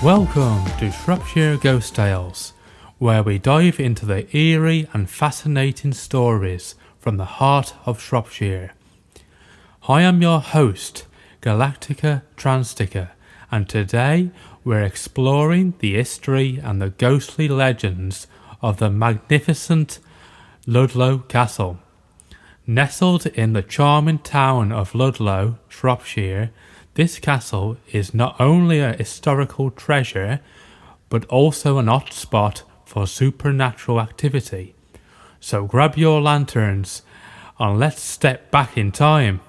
Welcome to Shropshire Ghost Tales, where we dive into the eerie and fascinating stories from the heart of Shropshire. I am your host, Galactica Tranctica, and today we're exploring the history and the ghostly legends of the magnificent Ludlow Castle. Nestled in the charming town of Ludlow, Shropshire, this castle is not only a historical treasure, but also an hotspot for supernatural activity. So grab your lanterns and let's step back in time.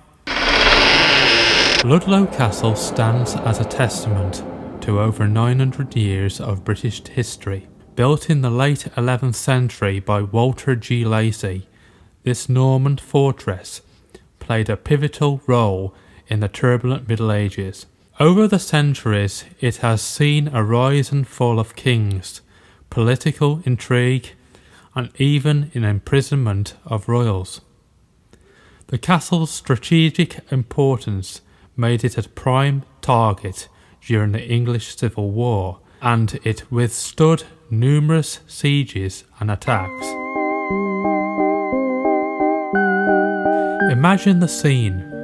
Ludlow Castle stands as a testament to over 900 years of British history. Built in the late 11th century by Walter G. Lacey, this Norman fortress played a pivotal role in the turbulent Middle Ages. Over the centuries, it has seen a rise and fall of kings, political intrigue, and even an imprisonment of royals. The castle's strategic importance made it a prime target during the English Civil War, and it withstood numerous sieges and attacks. Imagine the scene.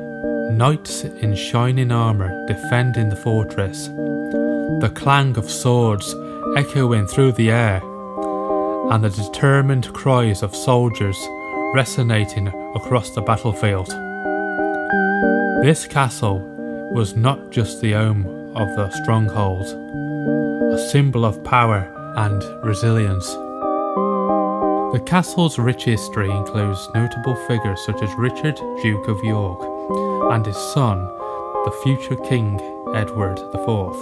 Knights in shining armour defending the fortress, the clang of swords echoing through the air, and the determined cries of soldiers resonating across the battlefield. This castle was not just the home of the stronghold, a symbol of power and resilience. The castle's rich history includes notable figures such as Richard, Duke of York, and his son, the future King Edward IV.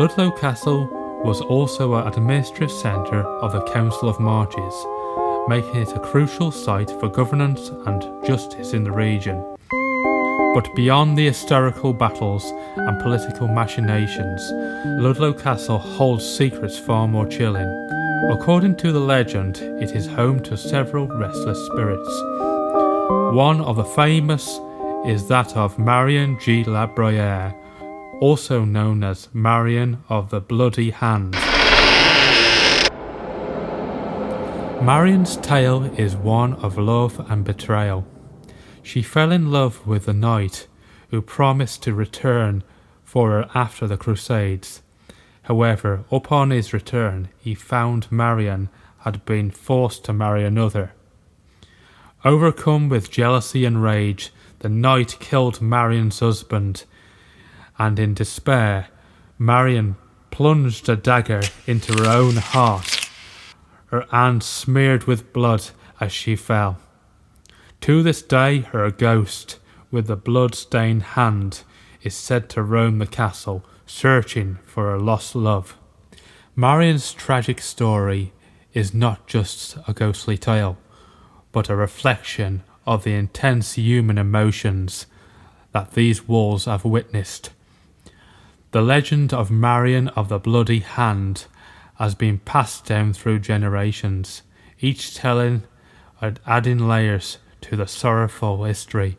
Ludlow Castle was also an administrative centre of the Council of Marches, making it a crucial site for governance and justice in the region. But beyond the historical battles and political machinations, Ludlow Castle holds secrets far more chilling. According to the legend, it is home to several restless spirits. One of the famous is that of Marion G. La Bruyere, also known as Marion of the Bloody Hand. Marion's tale is one of love and betrayal. She fell in love with the knight who promised to return for her after the Crusades. However, upon his return, he found Marion had been forced to marry another. Overcome with jealousy and rage, the knight killed Marion's husband, and in despair, Marion plunged a dagger into her own heart, her hand smeared with blood as she fell. To this day, her ghost, with the blood-stained hand, is said to roam the castle, searching for her lost love. Marion's tragic story is not just a ghostly tale, but a reflection of the intense human emotions that these walls have witnessed. The legend of Marion of the Bloody Hand has been passed down through generations, each telling and adding layers to the sorrowful history.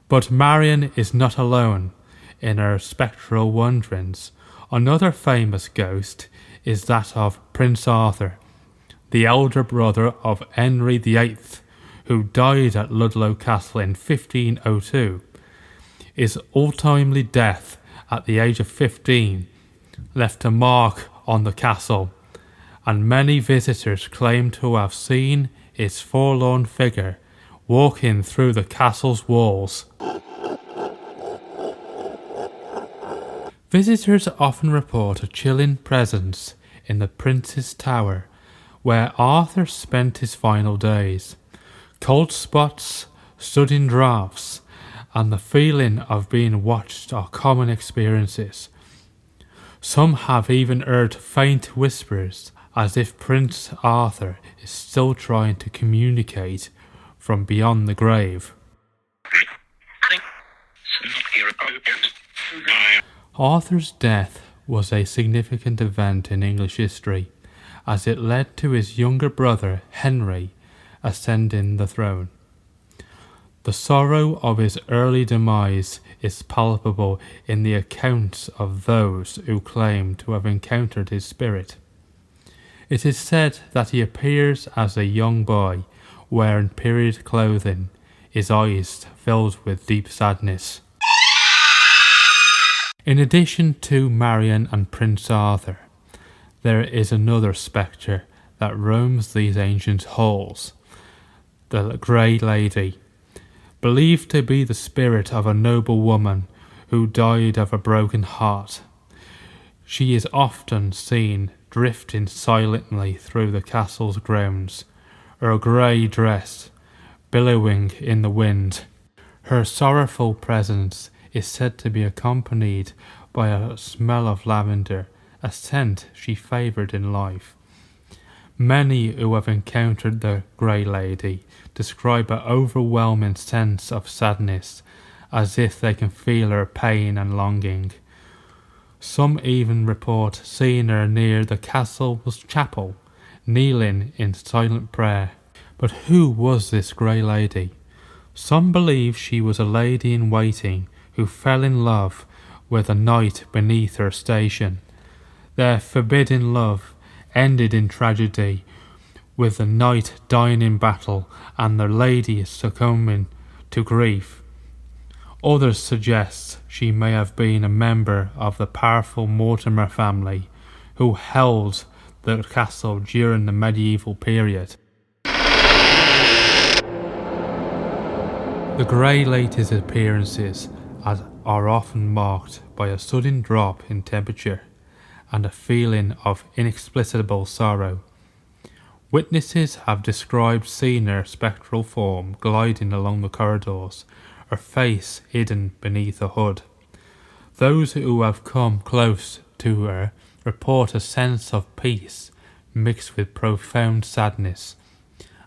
But Marion is not alone in her spectral wanderings. Another famous ghost is that of Prince Arthur, the elder brother of Henry VIII, who died at Ludlow Castle in 1502. His untimely death at the age of 15 left a mark on the castle, and many visitors claim to have seen his forlorn figure walking through the castle's walls. Visitors often report a chilling presence in the Prince's Tower, where Arthur spent his final days. Cold spots, sudden drafts, and the feeling of being watched are common experiences. Some have even heard faint whispers, as if Prince Arthur is still trying to communicate from beyond the grave. Arthur's death was a significant event in English history, as it led to his younger brother Henry ascending the throne. The sorrow of his early demise is palpable in the accounts of those who claim to have encountered his spirit. It is said that he appears as a young boy, wearing period clothing, his eyes filled with deep sadness. In addition to Marian and Prince Arthur, there is another spectre that roams these ancient halls, the Grey Lady, believed to be the spirit of a noble woman who died of a broken heart. She is often seen drifting silently through the castle's grounds, her grey dress billowing in the wind. Her sorrowful presence is said to be accompanied by a smell of lavender, a scent she favoured in life. Many who have encountered the Grey Lady describe an overwhelming sense of sadness, as if they can feel her pain and longing. Some even report seeing her near the castle's chapel, kneeling in silent prayer. But who was this Grey Lady? Some believe she was a lady in waiting who fell in love with a knight beneath her station. Their forbidden love ended in tragedy, with the knight dying in battle and the lady succumbing to grief. Others suggest she may have been a member of the powerful Mortimer family who held the castle during the medieval period. The Grey Lady's appearances are often marked by a sudden drop in temperature and a feeling of inexplicable sorrow. Witnesses have described seeing her spectral form gliding along the corridors, her face hidden beneath a hood. Those who have come close to her report a sense of peace mixed with profound sadness,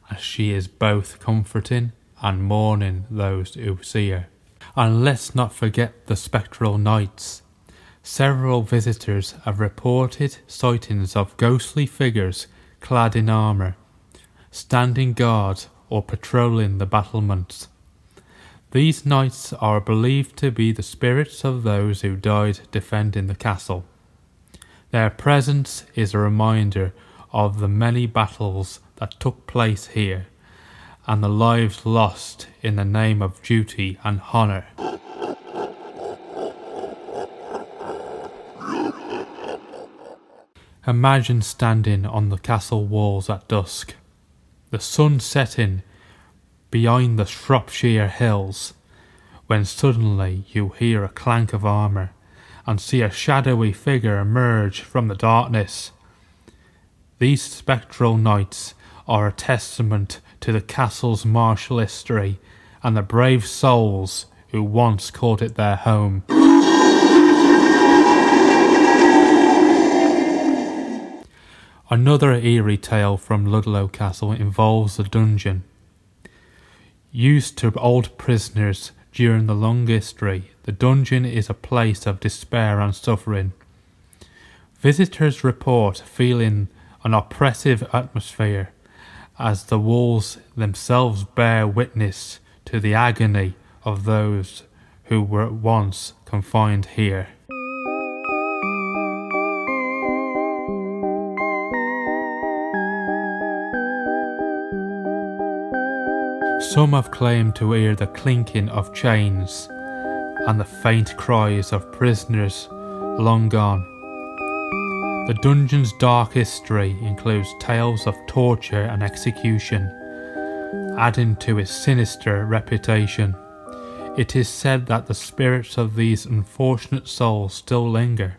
as she is both comforting and mourning those who see her. And let's not forget the spectral knights. Several visitors have reported sightings of ghostly figures clad in armour, standing guard or patrolling the battlements. These knights are believed to be the spirits of those who died defending the castle. Their presence is a reminder of the many battles that took place here, and the lives lost in the name of duty and honour. Imagine standing on the castle walls at dusk, the sun setting behind the Shropshire hills, when suddenly you hear a clank of armour and see a shadowy figure emerge from the darkness. These spectral knights are a testament to the castle's martial history and the brave souls who once called it their home. Another eerie tale from Ludlow Castle involves a dungeon. Used to hold prisoners during the long history, the dungeon is a place of despair and suffering. Visitors report feeling an oppressive atmosphere, as the walls themselves bear witness to the agony of those who were once confined here. Some have claimed to hear the clinking of chains and the faint cries of prisoners long gone. The dungeon's dark history includes tales of torture and execution, adding to its sinister reputation. It is said that the spirits of these unfortunate souls still linger,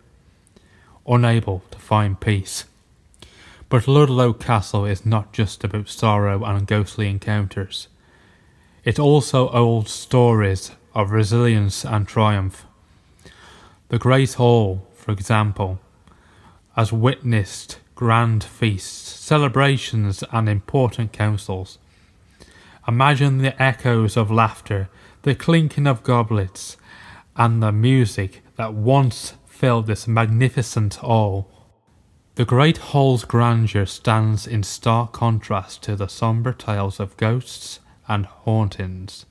unable to find peace. But Ludlow Castle is not just about sorrow and ghostly encounters. It also holds stories of resilience and triumph. The Great Hall, for example, has witnessed grand feasts, celebrations and important councils. Imagine the echoes of laughter, the clinking of goblets, and the music that once filled this magnificent hall. The Great Hall's grandeur stands in stark contrast to the sombre tales of ghosts and hauntings.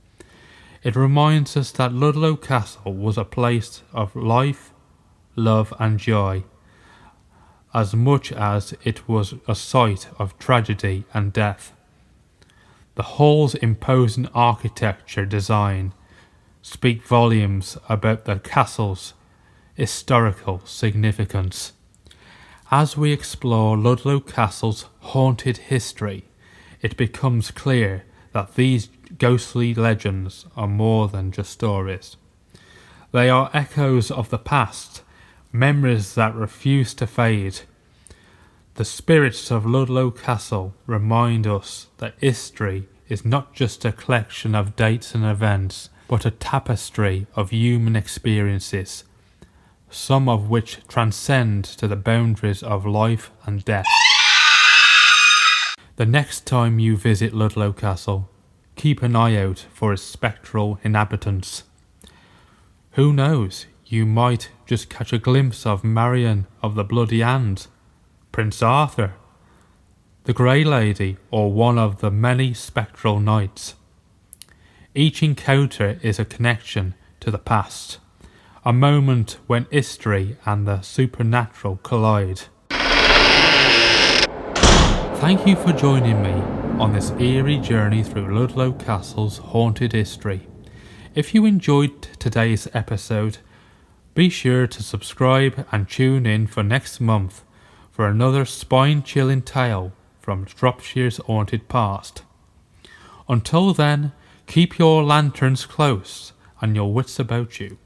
It reminds us that Ludlow Castle was a place of life, love and joy, as much as it was a site of tragedy and death. The hall's imposing architecture design speak volumes about the castle's historical significance. As we explore Ludlow Castle's haunted history, it becomes clear that these ghostly legends are more than just stories. They are echoes of the past, memories that refuse to fade. The spirits of Ludlow Castle remind us that history is not just a collection of dates and events, but a tapestry of human experiences, some of which transcend to the boundaries of life and death. The next time you visit Ludlow Castle, keep an eye out for its spectral inhabitants. Who knows, you might just catch a glimpse of Marion of the Bloody Hand, Prince Arthur, the Grey Lady, or one of the many spectral knights. Each encounter is a connection to the past, a moment when history and the supernatural collide. Thank you for joining me on this eerie journey through Ludlow Castle's haunted history. If you enjoyed today's episode, be sure to subscribe and tune in for next month for another spine-chilling tale from Shropshire's haunted past. Until then, keep your lanterns close and your wits about you.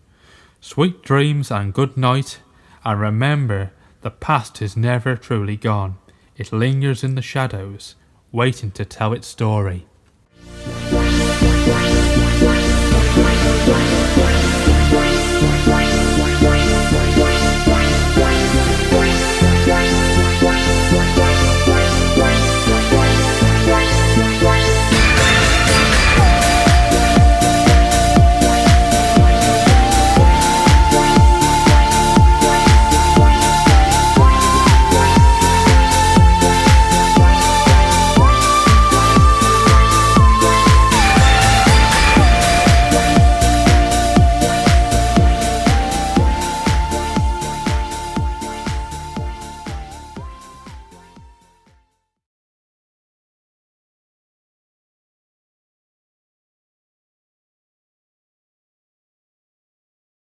Sweet dreams and good night, and remember, the past is never truly gone. It lingers in the shadows, waiting to tell its story.